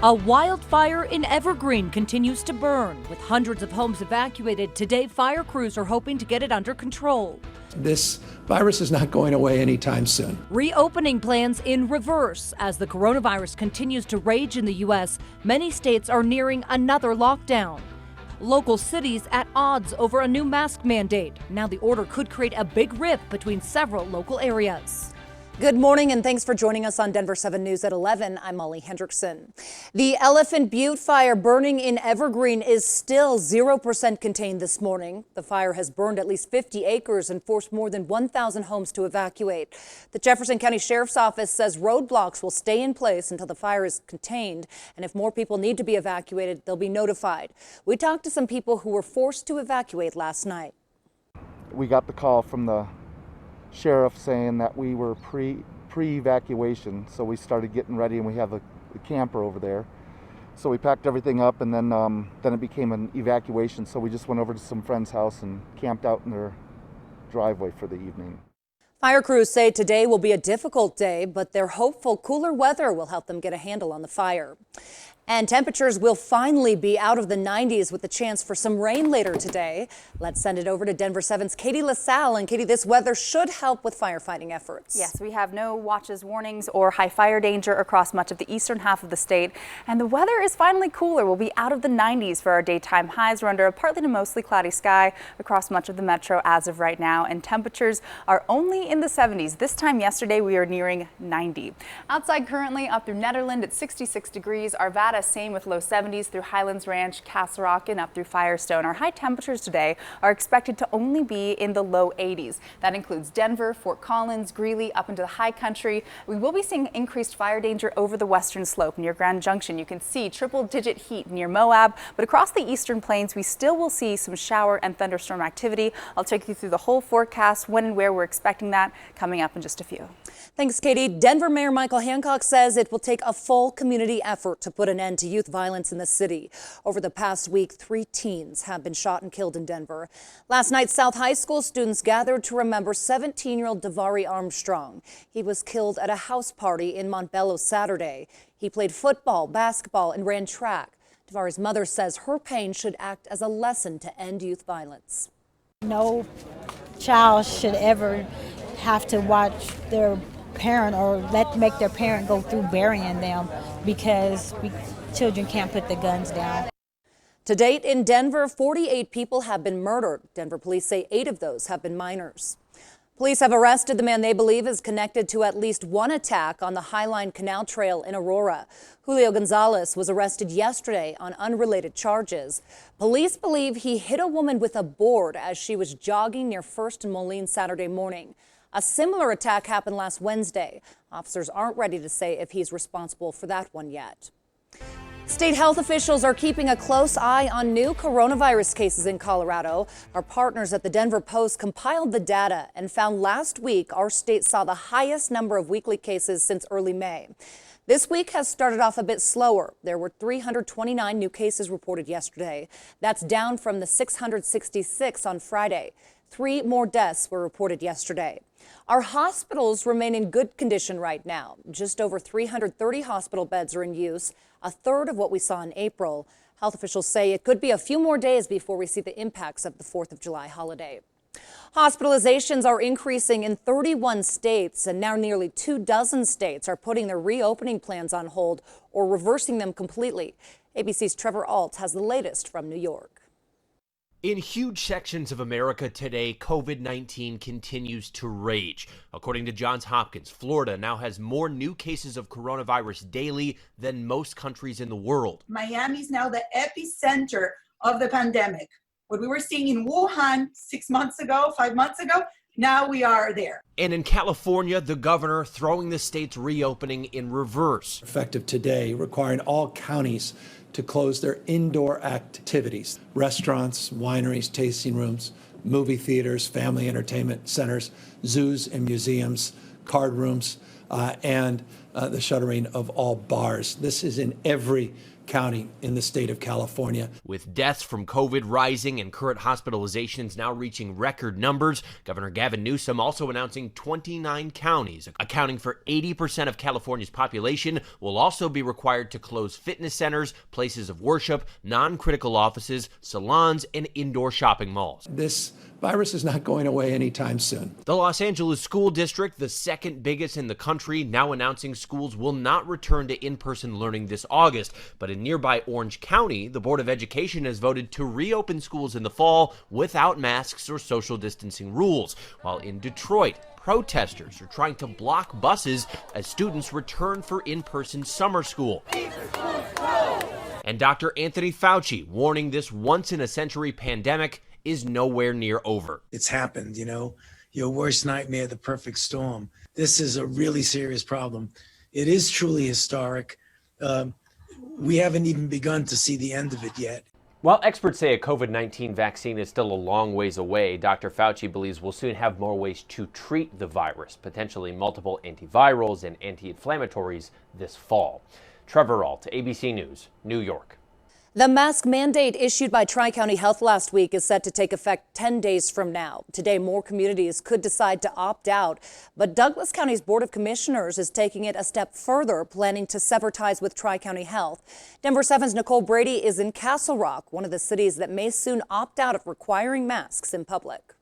A wildfire in Evergreen continues to burn. With hundreds of homes evacuated, today fire crews are hoping to get it under control. This virus is not going away anytime soon. Reopening plans in reverse. As the coronavirus continues to rage in the U.S., many states are nearing another lockdown. Local cities at odds over a new mask mandate. Now the order could create a big rift between several local areas. Good morning and thanks for joining us on Denver7 News at 11. I'm Molly Hendrickson. The Elephant Butte fire burning in Evergreen is still 0% contained this morning. The fire has burned at least 50 acres and forced more than 1,000 homes to evacuate. The Jefferson County Sheriff's Office says roadblocks will stay in place until the fire is contained, and if more people need to be evacuated, they'll be notified. We talked to some people who were forced to evacuate last night. We got the call from the sheriff saying that we were pre-evacuation, so we started getting ready, and we have a camper over there. So we packed everything up, and then it became an evacuation. So we just went over to some friend's house and camped out in their driveway for the evening. Fire crews say today will be a difficult day, but they're hopeful cooler weather will help them get a handle on the fire. And temperatures will finally be out of the 90s with a chance for some rain later today. Let's send it over to Denver7's Katie LaSalle. And Katie, this weather should help with firefighting efforts. Yes, we have no watches, warnings, or high fire danger across much of the eastern half of the state. And the weather is finally cooler. We'll be out of the 90s for our daytime highs. We're under a partly to mostly cloudy sky across much of the metro as of right now. And temperatures are only in the 70s. This time yesterday, we are nearing 90. Outside currently up through Netherland at 66 degrees. Arvada same with low 70s through Highlands Ranch, Castle Rock, and up through Firestone. Our high temperatures today are expected to only be in the low 80s. That includes Denver, Fort Collins, Greeley, up into the high country. We will be seeing increased fire danger over the western slope near Grand Junction. You can see triple-digit heat near Moab, but across the eastern plains, we still will see some shower and thunderstorm activity. I'll take you through the whole forecast, when and where we're expecting that, coming up in just a few. Thanks, Katie. Denver Mayor Michael Hancock says it will take a full community effort to put an end to youth violence in the city. Over the past week, 3 teens have been shot and killed in Denver. Last night, South High School students gathered to remember 17-year-old Davari Armstrong. He was killed at a house party in Montbello Saturday. He played football, basketball, and ran track. Davari's mother says her pain should act as a lesson to end youth violence. No child should ever have to watch their parent or make their parent go through burying them because children can't put the guns down. To date in Denver, 48 people have been murdered. Denver police say 8 of those have been minors. Police have arrested the man they believe is connected to at least one attack on the Highline Canal Trail in Aurora. Julio Gonzalez was arrested yesterday on unrelated charges. Police believe he hit a woman with a board as she was jogging near First and Moline Saturday morning. A similar attack happened last Wednesday. Officers aren't ready to say if he's responsible for that one yet. State health officials are keeping a close eye on new coronavirus cases in Colorado. Our partners at the Denver Post compiled the data and found last week our state saw the highest number of weekly cases since early May. This week has started off a bit slower. There were 329 new cases reported yesterday. That's down from the 666 on Friday. 3 more deaths were reported yesterday. Our hospitals remain in good condition right now. Just over 330 hospital beds are in use, a third of what we saw in April. Health officials say it could be a few more days before we see the impacts of the 4th of July holiday. Hospitalizations are increasing in 31 states, and now nearly 24 states are putting their reopening plans on hold or reversing them completely. ABC's Trevor Alt has the latest from New York. In huge sections of America today, COVID-19 continues to rage. According to Johns Hopkins, Florida now has more new cases of coronavirus daily than most countries in the world. Miami is now the epicenter of the pandemic. What we were seeing in Wuhan 6 months ago, 5 months ago, now we are there. And in California, the governor throwing the state's reopening in reverse. Effective today, requiring all counties to close their indoor activities. Restaurants, wineries, tasting rooms, movie theaters, family entertainment centers, zoos and museums, card rooms, and the shuttering of all bars. This is in every county in the state of California. With deaths from COVID rising and current hospitalizations now reaching record numbers, Governor Gavin Newsom also announcing 29 counties, accounting for 80% of California's population, will also be required to close fitness centers, places of worship, non-critical offices, salons, and indoor shopping malls. This virus is not going away anytime soon. The Los Angeles School District, the second biggest in the country, now announcing schools will not return to in-person learning this August. But in nearby Orange County, the Board of Education has voted to reopen schools in the fall without masks or social distancing rules. While in Detroit, protesters are trying to block buses as students return for in-person summer school. And Dr. Anthony Fauci warning this once-in-a-century pandemic is nowhere near over. It's happened, your worst nightmare, the perfect storm. This is a really serious problem. It is truly historic. We haven't even begun to see the end of it yet. While experts say a COVID-19 vaccine is still a long ways away, Dr. Fauci believes we'll soon have more ways to treat the virus, potentially multiple antivirals and anti-inflammatories this fall. Trevor Ault, ABC News, New York. The mask mandate issued by Tri-County Health last week is set to take effect 10 days from now. Today, more communities could decide to opt out, but Douglas County's Board of Commissioners is taking it a step further, planning to sever ties with Tri-County Health. Denver7's Nicole Brady is in Castle Rock, one of the cities that may soon opt out of requiring masks in public.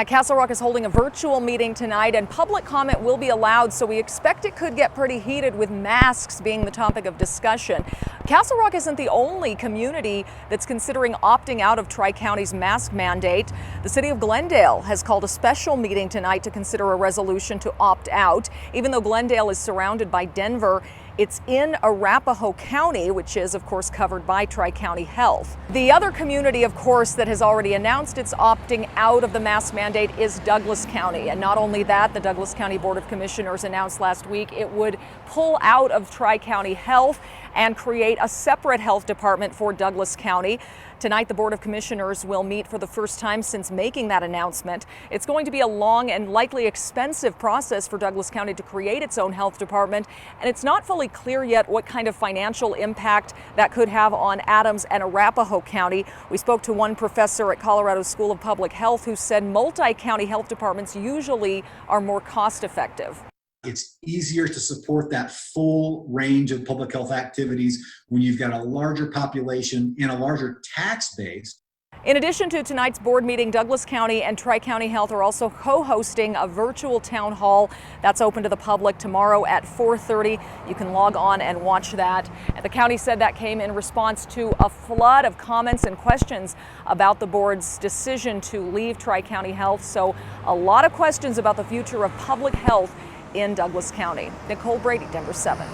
Castle Rock is holding a virtual meeting tonight, and public comment will be allowed, so we expect it could get pretty heated with masks being the topic of discussion. Castle Rock isn't the only community that's considering opting out of Tri-County's mask mandate. The city of Glendale has called a special meeting tonight to consider a resolution to opt out. Even though Glendale is surrounded by Denver, it's in Arapahoe County, which is, of course, covered by Tri-County Health. The other community, of course, that has already announced it's opting out of the mask mandate is Douglas County. And not only that, the Douglas County Board of Commissioners announced last week it would pull out of Tri-County Health and create a separate health department for Douglas County. Tonight, the Board of Commissioners will meet for the first time since making that announcement. It's going to be a long and likely expensive process for Douglas County to create its own health department, and it's not fully clear yet what kind of financial impact that could have on Adams and Arapahoe County. We spoke to one professor at Colorado School of Public Health who said multi-county health departments usually are more cost-effective. It's easier to support that full range of public health activities when you've got a larger population and a larger tax base. In addition to tonight's board meeting, Douglas County and Tri-County Health are also co-hosting a virtual town hall that's open to the public tomorrow at 4:30. You can log on and watch that. And the county said that came in response to a flood of comments and questions about the board's decision to leave Tri-County Health. So a lot of questions about the future of public health in Douglas County. Nicole Brady, Denver7.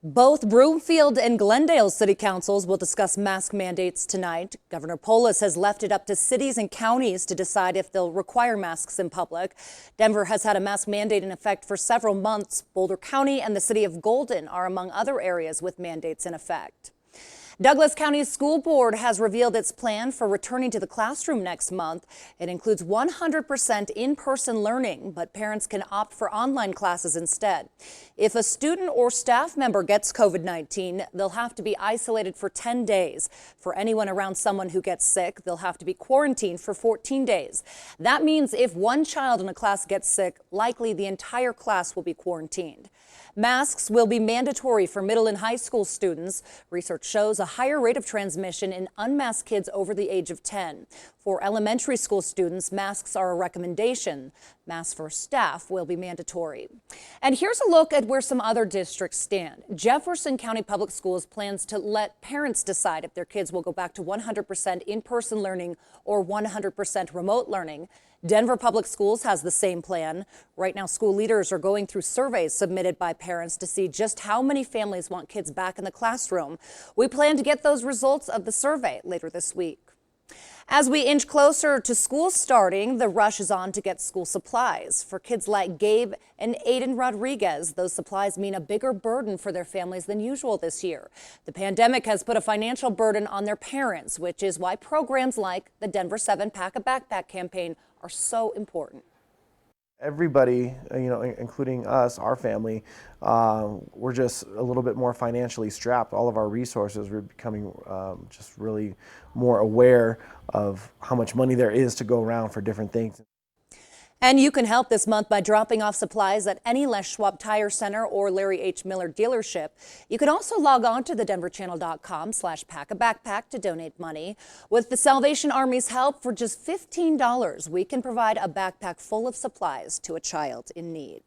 Both Broomfield and Glendale city councils will discuss mask mandates tonight. Governor Polis has left it up to cities and counties to decide if they'll require masks in public. Denver has had a mask mandate in effect for several months. Boulder County and the city of Golden are among other areas with mandates in effect. Douglas County's school board has revealed its plan for returning to the classroom next month. It includes 100% in-person learning, but parents can opt for online classes instead. If a student or staff member gets COVID-19, they'll have to be isolated for 10 days. For anyone around someone who gets sick, they'll have to be quarantined for 14 days. That means if one child in a class gets sick, likely the entire class will be quarantined. Masks will be mandatory for middle and high school students. Research shows a higher rate of transmission in unmasked kids over the age of 10. For elementary school students, masks are a recommendation. Masks for staff will be mandatory. And here's a look at where some other districts stand. Jefferson County Public Schools plans to let parents decide if their kids will go back to 100% in-person learning or 100% remote learning. Denver Public Schools has the same plan. Right now, school leaders are going through surveys submitted by parents to see just how many families want kids back in the classroom. We plan to get those results of the survey later this week. As we inch closer to school starting, the rush is on to get school supplies. For kids like Gabe and Aiden Rodriguez, those supplies mean a bigger burden for their families than usual this year. The pandemic has put a financial burden on their parents, which is why programs like the Denver7 Pack a Backpack campaign are so important. Everybody, including us, our family, we're just a little bit more financially strapped. All of our resources, we're becoming just really more aware of how much money there is to go around for different things. And you can help this month by dropping off supplies at any Les Schwab Tire Center or Larry H. Miller dealership. You can also log on to thedenverchannel.com/pack-a-backpack to donate money. With the Salvation Army's help, for just $15, we can provide a backpack full of supplies to a child in need.